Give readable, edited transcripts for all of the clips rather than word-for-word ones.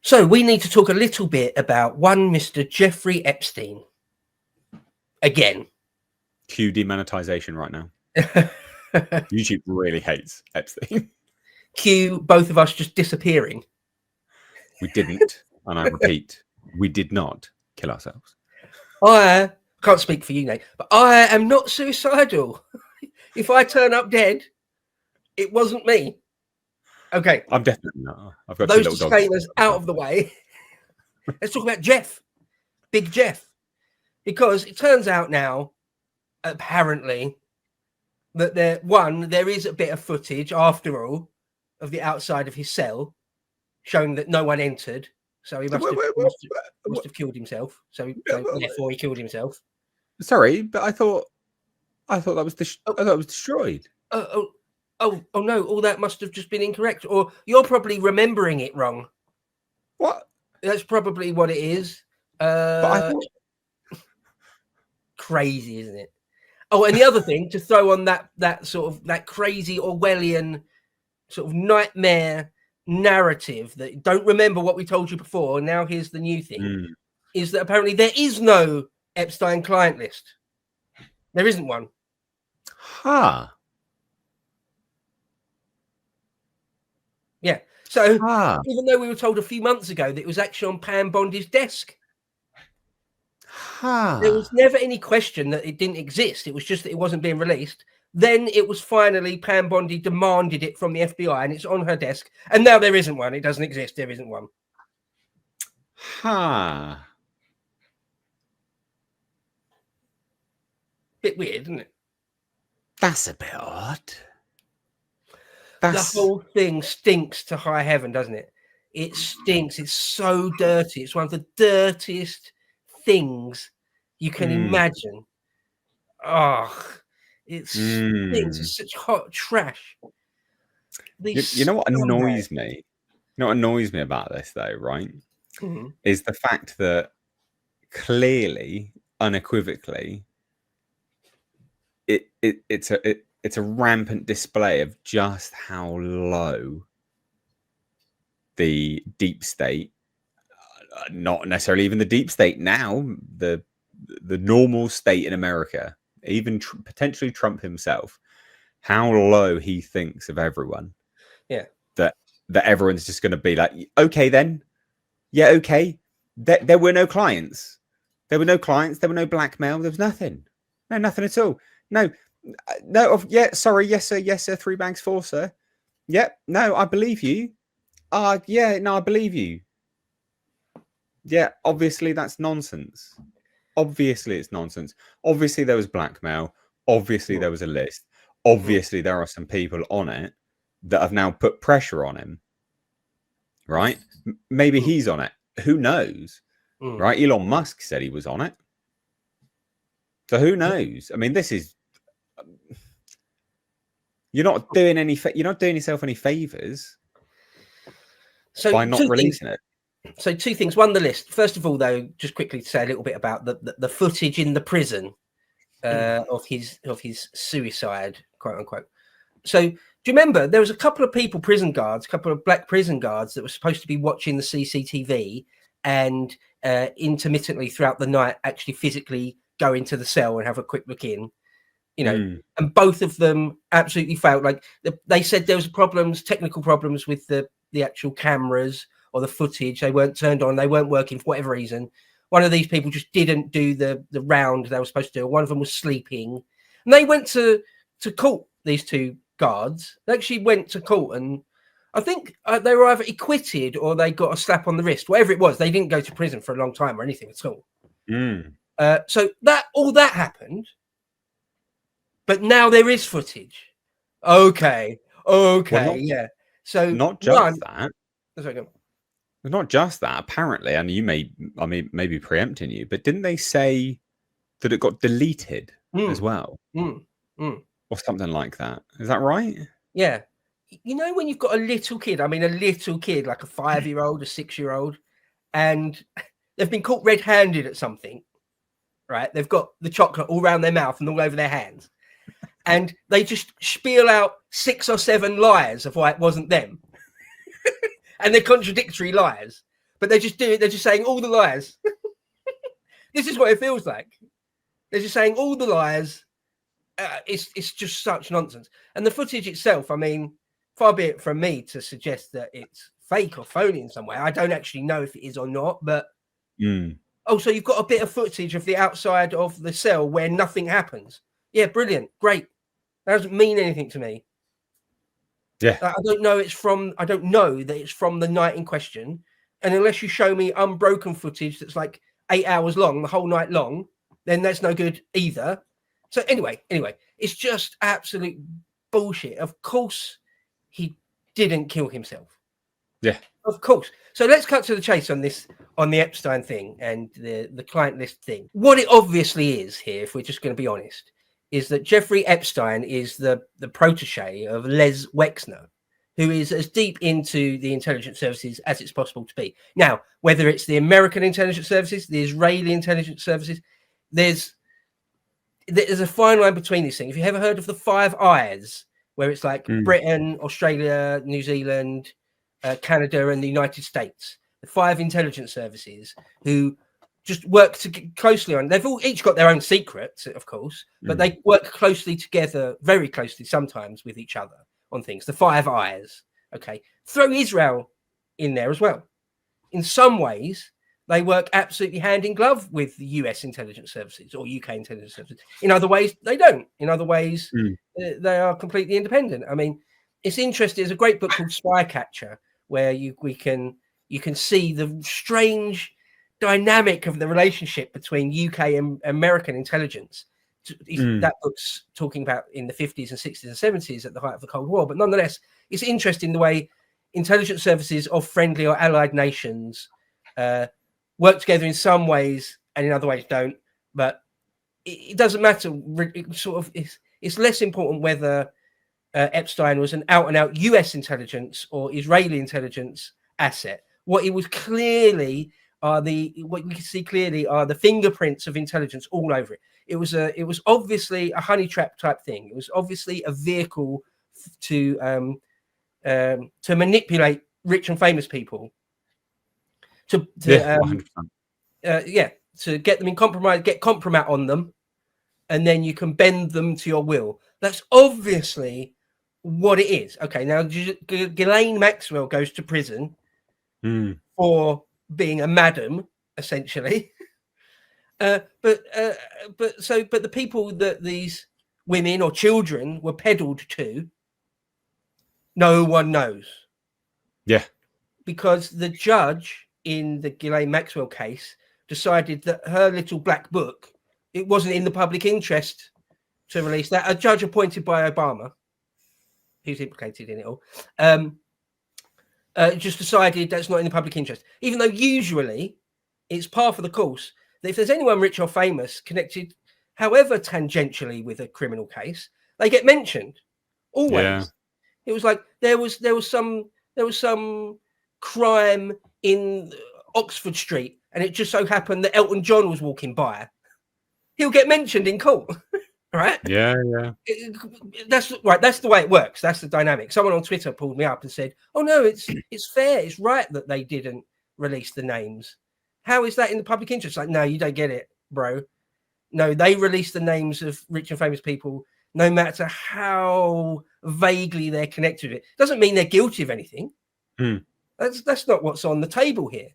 So we need to talk a little bit about one Mr. Jeffrey Epstein. Again. Cue demonetization right now. YouTube really hates Epstein. Cue both of us just disappearing. We didn't, and I repeat, we did not kill ourselves. I can't speak for you, Nate, but I am not suicidal. If I turn up dead, it wasn't me. Okay. I'm definitely not. I've got those two little disclaimers dogs. out of the way. Let's talk about Jeff, Big Jeff, because it turns out now, apparently, that there is a bit of footage, after all, of the outside of his cell, showing that no one entered. So he must have killed himself. So therefore, he killed himself. Sorry, but I thought that was destroyed. Oh no! All that must have just been incorrect, or you're probably remembering it wrong. What? That's probably what it is. But I thought... Crazy, isn't it? Oh, and the other thing to throw on that sort of that crazy Orwellian sort of nightmare narrative that don't remember what we told you before. Now here's the new thing: is that apparently there is no Epstein client list. There isn't one. Huh. Yeah. So even though we were told a few months ago that it was actually on Pam Bondi's desk, there was never any question that it didn't exist. It was just that it wasn't being released. Then it was finally Pam Bondi demanded it from the FBI, and it's on her desk. And now there isn't one. It doesn't exist. There isn't one. Bit weird, isn't it? That's a bit odd. The whole thing stinks to high heaven, doesn't it? It stinks. It's so dirty. It's one of the dirtiest things you can imagine. Oh, it stinks. It's such hot trash. You know what annoys me? You know what annoys me about this, though, right? Is the fact that clearly, unequivocally, it's a rampant display of just how low the deep state, not necessarily even the deep state now, the normal state in America, even potentially Trump himself, how low he thinks of everyone. Yeah. That everyone's just going to be like, okay, then. Yeah, okay. There were no clients. There were no clients. There were no blackmail. There was nothing. No, nothing at all. No. Yeah, sorry. Yes, sir. Yes, sir. 3 bags, 4, sir. Yep. No, I believe you. Yeah, no, I believe you. Yeah, obviously that's nonsense. Obviously it's nonsense. Obviously there was blackmail. Obviously there was a list. Obviously there are some people on it that have now put pressure on him. Right? Maybe he's on it. Who knows? Right? Elon Musk said he was on it. So who knows? I mean, this is... You're not doing yourself any favors by not releasing it. So 2 things. One, the list. First of all, though, just quickly to say a little bit about the footage in the prison of his suicide, quote unquote. So do you remember there was a couple of couple of black prison guards that were supposed to be watching the CCTV and intermittently throughout the night actually physically go into the cell and have a quick look in, and both of them absolutely failed. Like they said there was technical problems with the actual cameras or the footage. They weren't turned on. They weren't working for whatever reason. One of these people just didn't do the round they were supposed to do. One of them was sleeping. And they went to court, these 2 guards. They actually went to court, and I think they were either acquitted or they got a slap on the wrist. Whatever it was, they didn't go to prison for a long time or anything at all. So all that happened. But now there is footage. Okay. Well, yeah. So not just that. Not just that, apparently, and you may be preempting you, but didn't they say that it got deleted as well? Or something like that. Is that right? Yeah. You know, when you've got a little kid, like a 5-year-old, a 6-year-old, and they've been caught red-handed at something, right? They've got the chocolate all around their mouth and all over their hands. And they just spiel out 6 or 7 lies of why it wasn't them. And they're contradictory lies. but they're just saying all the lies. This is what it feels like. They're just saying all the lies. It's just such nonsense. And the footage itself, I mean, far be it from me to suggest that it's fake or phony in some way. I don't actually know if it is or not, but so you've got a bit of footage of the outside of the cell where nothing happens. Yeah, brilliant, great. That doesn't mean anything to me. Yeah, I don't know that it's from the night in question, and unless you show me unbroken footage that's like 8 hours long, the whole night long, then that's no good either. So anyway, it's just absolute bullshit. Of course, he didn't kill himself. Yeah, of course. So let's cut to the chase on the Epstein thing and the client list thing. What it obviously is here, if we're just going to be honest, is that Jeffrey Epstein is the protege of Les Wexner, who is as deep into the intelligence services as it's possible to be. Now, whether it's the American intelligence services, the Israeli intelligence services, there's a fine line between these things. Have you ever heard of the Five Eyes, where it's like Britain, Australia, New Zealand, Canada, and the United States? The 5 intelligence services who just work closely on. They've all each got their own secrets, of course, but they work closely together, very closely sometimes with each other on things. The Five Eyes. Okay, throw Israel in there as well. In some ways, they work absolutely hand in glove with the US intelligence services or UK intelligence services. In other ways, they don't. In other ways, they are completely independent. I mean, it's interesting. There's a great book called Spycatcher where you can see the strange dynamic of the relationship between UK and American intelligence. That book's talking about in the 50s and 60s and 70s at the height of the Cold War. But nonetheless, it's interesting the way intelligence services of friendly or allied nations work together in some ways and in other ways don't. But it doesn't matter. It's less important whether Epstein was an out-and-out US intelligence or Israeli intelligence asset. What we can see clearly are the fingerprints of intelligence all over it. It was obviously a honey trap type thing. It was obviously a vehicle to manipulate rich and famous people to get them in compromise, get compromat on them, and then you can bend them to your will. That's obviously what it is. Okay, now Ghislaine Maxwell goes to prison for being a madam, essentially. But the people that these women or children were peddled to, no one knows. Yeah. Because the judge in the Ghislaine Maxwell case decided that her little black book, it wasn't in the public interest to release that. A judge appointed by Obama, who's implicated in it all, just decided that's not in the public interest, even though usually it's par for the course that if there's anyone rich or famous connected, however tangentially, with a criminal case, they get mentioned always. Yeah. It was like there was some crime in Oxford Street, and it just so happened that Elton John was walking by. He'll get mentioned in court, right? Yeah. That's right. That's the way it works. That's the dynamic. Someone on Twitter pulled me up and said, "Oh no, it's fair. It's right that they didn't release the names. How is that in the public interest?" Like, no, you don't get it, bro. No, they released the names of rich and famous people, no matter how vaguely they're connected with it. Doesn't mean they're guilty of anything. That's not what's on the table here.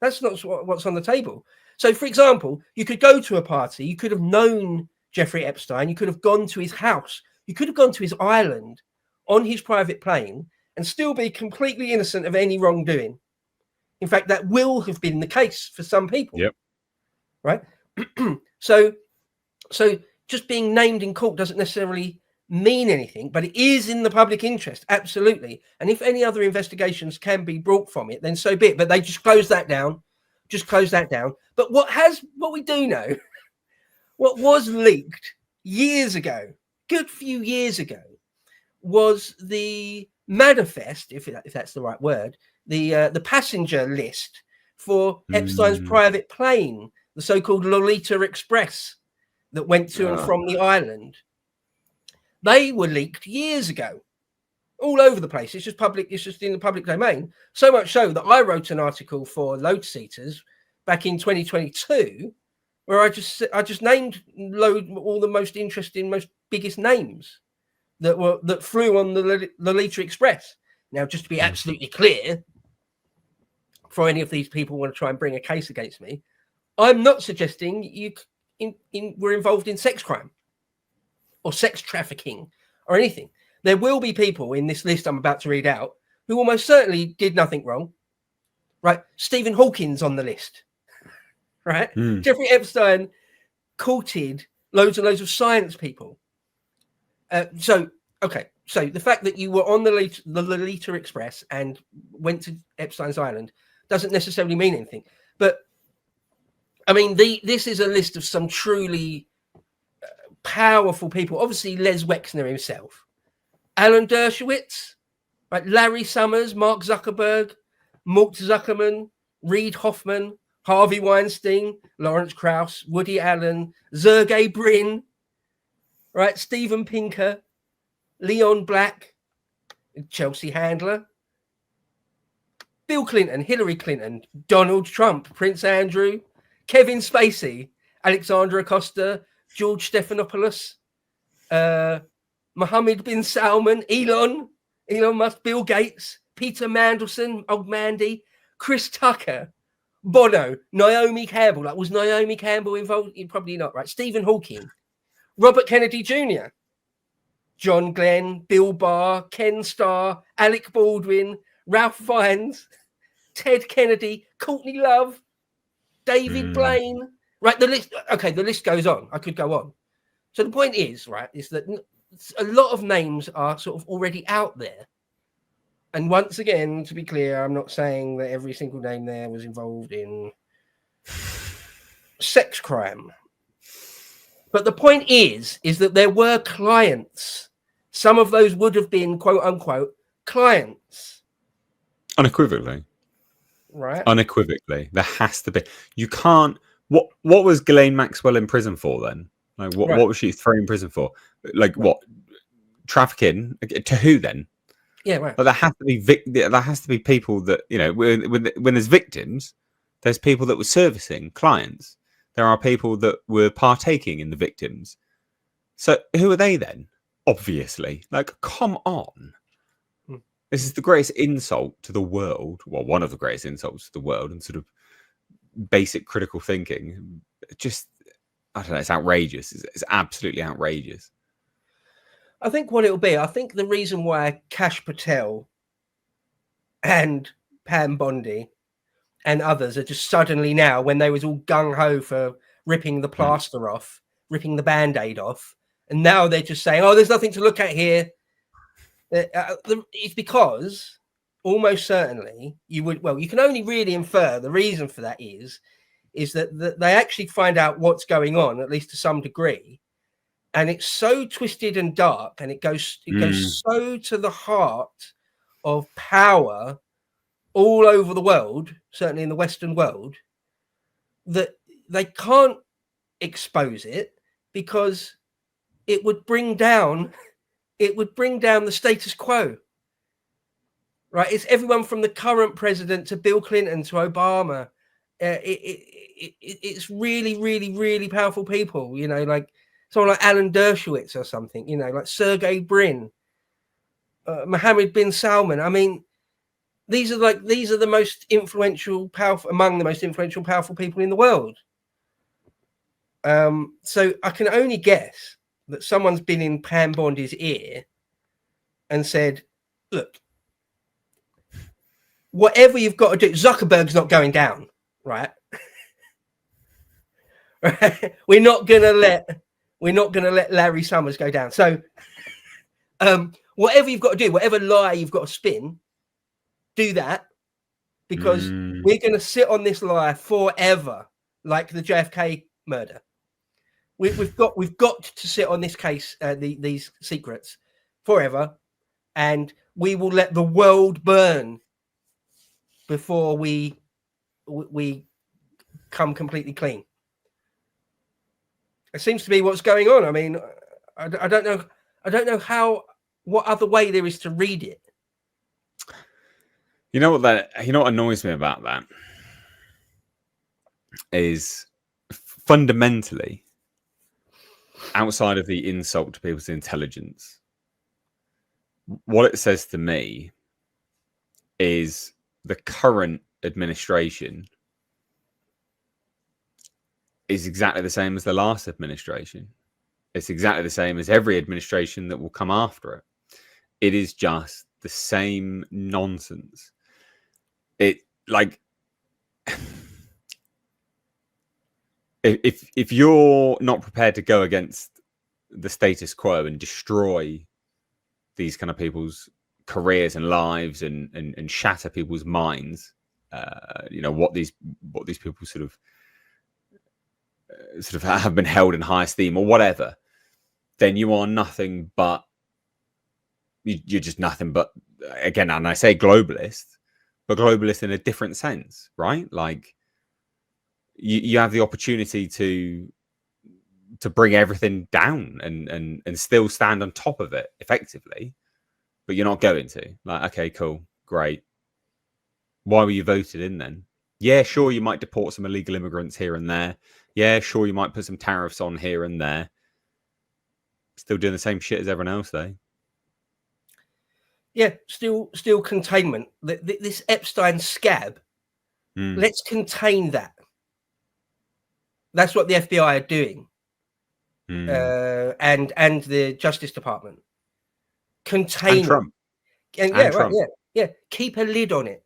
That's not what's on the table. So, for example, you could go to a party. You could have known Jeffrey Epstein. You could have gone to his house. You could have gone to his island on his private plane and still be completely innocent of any wrongdoing. In fact, that will have been the case for some people. Yep. Right. So just being named in court doesn't necessarily mean anything, but it is in the public interest, absolutely. And if any other investigations can be brought from it, then so be it. But they just close that down. But what we do know, what was leaked years ago, good few years ago, was the manifest, if that's the right word, the passenger list for Epstein's private plane, the so-called Lolita Express that went to and from the island. They were leaked years ago. all over the place. It's just public. It's just in the public domain. So much so that I wrote an article for Load Seaters back in 2022, where I just named all the most interesting, most biggest names that flew on the Lolita Express. Now, just to be absolutely clear, for any of these people who want to try and bring a case against me, I'm not suggesting you were involved in sex crime or sex trafficking or anything. There will be people in this list I'm about to read out who almost certainly did nothing wrong, right? Stephen Hawking's on the list, right? Jeffrey Epstein courted loads and loads of science people. So the fact that you were on the Lolita Express and went to Epstein's Island doesn't necessarily mean anything. But I mean, this is a list of some truly powerful people. Obviously, Les Wexner himself, Alan Dershowitz, right? Larry Summers, Mark Zuckerberg, Mort Zuckerman, Reid Hoffman, Harvey Weinstein, Lawrence Krauss, Woody Allen, Sergey Brin, right? Steven Pinker, Leon Black, Chelsea Handler, Bill Clinton, Hillary Clinton, Donald Trump, Prince Andrew, Kevin Spacey, Alexandra Acosta, George Stephanopoulos, Mohammed bin Salman, Elon Musk, Bill Gates, Peter Mandelson, Old Mandy, Chris Tucker, Bono, Naomi Campbell. Like, was Naomi Campbell involved? Probably not, right? Stephen Hawking, Robert Kennedy Jr., John Glenn, Bill Barr, Ken Starr, Alec Baldwin, Ralph Fiennes, Ted Kennedy, Courtney Love, David Blaine. Right, the list goes on. I could go on. So the point is, right, is that a lot of names are sort of already out there. And once again, to be clear, I'm not saying that every single name there was involved in sex crime. But the point is that there were clients. Some of those would have been, quote unquote, clients. Unequivocally. Right. Unequivocally. There has to be. You can't. What was Ghislaine Maxwell in prison for then? Like, what was she thrown in prison for? Like, what? Trafficking? To who then? Yeah, right. But there has to be people that, you know, when there's victims, there's people that were servicing clients. There are people that were partaking in the victims. So who are they then? Obviously, like, come on. This is the greatest insult to the world. Well, one of the greatest insults to the world, and sort of basic critical thinking. Just, I don't know. It's outrageous. It's absolutely outrageous. I think what it'll be, I think the reason why Kash Patel and Pam Bondi and others are just suddenly now, when they was all gung-ho for ripping the plaster off, ripping the Band-Aid off, and now they're just saying, oh, there's nothing to look at here. It's because almost certainly you can only really infer the reason for that is that they actually find out what's going on, at least to some degree. And it's so twisted and dark, and it goes so to the heart of power all over the world, certainly in the Western world, that they can't expose it because it would bring down the status quo. Right? It's everyone from the current president to Bill Clinton to Obama. It's really, really, really powerful people, you know, like someone like Alan Dershowitz or something, you know, like Sergey Brin, Mohammed bin Salman. I mean, these are the most influential, among the most influential, powerful people in the world. So I can only guess that someone's been in Pam Bondi's ear and said, look, whatever you've got to do, Zuckerberg's not going down, right? We're not gonna let Larry Summers go down. So whatever you've got to do, whatever lie you've got to spin, do that, because we're gonna sit on this lie forever, like the JFK murder. We've got to sit on this case, these secrets forever, and we will let the world burn before we come completely clean. It seems to be what's going on. I mean, I don't know how what other way there is to read it. You know what annoys me about that is fundamentally, outside of the insult to people's intelligence, what it says to me is the current administration is exactly the same as the last administration. It's exactly the same as every administration that will come after it. It is just the same nonsense. It like if you're not prepared to go against the status quo and destroy these kind of people's careers and lives and shatter people's minds, what these people sort of have been held in high esteem or whatever, then you are nothing but you're just nothing but, again, and I say globalist, but globalist in a different sense, right? Like you have the opportunity to bring everything down and still stand on top of it effectively, but you're not going to. Like, okay, cool, great. Why were you voted in then? Yeah, sure, you might deport some illegal immigrants here and there. Yeah, sure, you might put some tariffs on here and there. Still doing the same shit as everyone else, though. Yeah, still containment. This Epstein scab, let's contain that. That's what the FBI are doing, and the Justice Department. Contain and Trump. And yeah, Trump. Right, yeah. Keep a lid on it.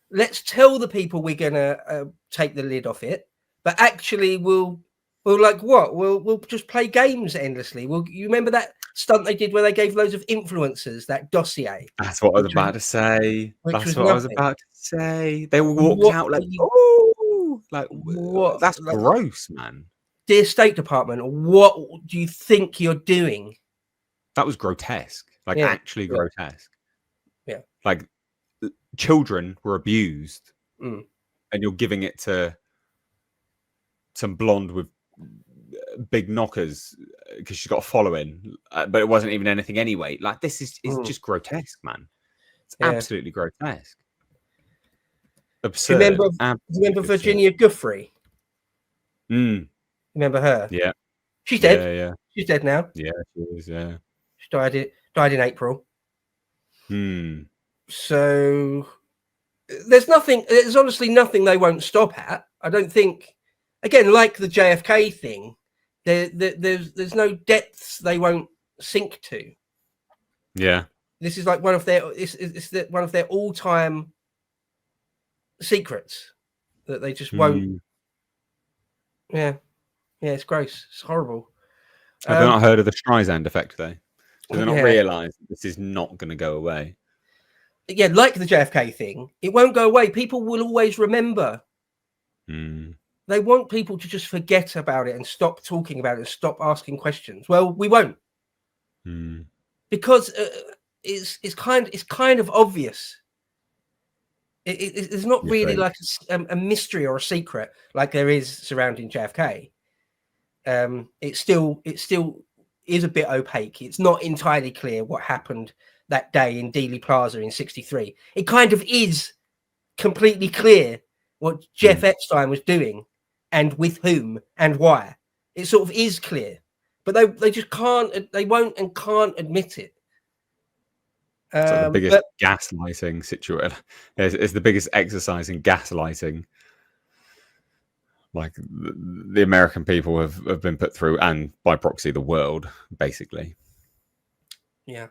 Let's tell the people we're gonna take the lid off it, but actually we'll like what? We'll just play games endlessly. You remember that stunt they did where they gave loads of influencers that dossier? That's what I was about to say. That's what I was about to say. They walked out like, oh, like what? That's like, gross, man. Dear State Department, what do you think you're doing? That was grotesque. Like, actually grotesque. Yeah. Like, children were abused, and you're giving it to some blonde with big knockers because she's got a following, but it wasn't even anything anyway. Like, this is just grotesque, man. It's absolutely grotesque. Absurd. Do you remember Virginia Giuffre? Remember her? Yeah. She's dead. Yeah. She's dead now. Yeah, she is. Yeah. She died in April. So there's honestly nothing they won't stop at. I don't think, again, like the JFK thing, there's no depths they won't sink to. Yeah. This is like one of their all-time secrets that they just won't. Yeah, it's gross. It's horrible. Have they not heard of the Streisand effect, though? Do they not realise that this is not going to go away? Yeah, like the JFK thing, it won't go away. People will always remember. They want people to just forget about it and stop talking about it and stop asking questions. Well, we won't, because it's kind of obvious. It's not really like a mystery or a secret like there is surrounding JFK. It still is a bit opaque. It's not entirely clear what happened that day in Dealey Plaza in '63. It kind of is completely clear what Jeff Epstein was doing and with whom and why. It sort of is clear, but they just can't. They won't and can't admit it. It's like the biggest gaslighting situation. It's the biggest exercise in gaslighting. Like the American people have been put through, and by proxy, the world, basically. Yeah.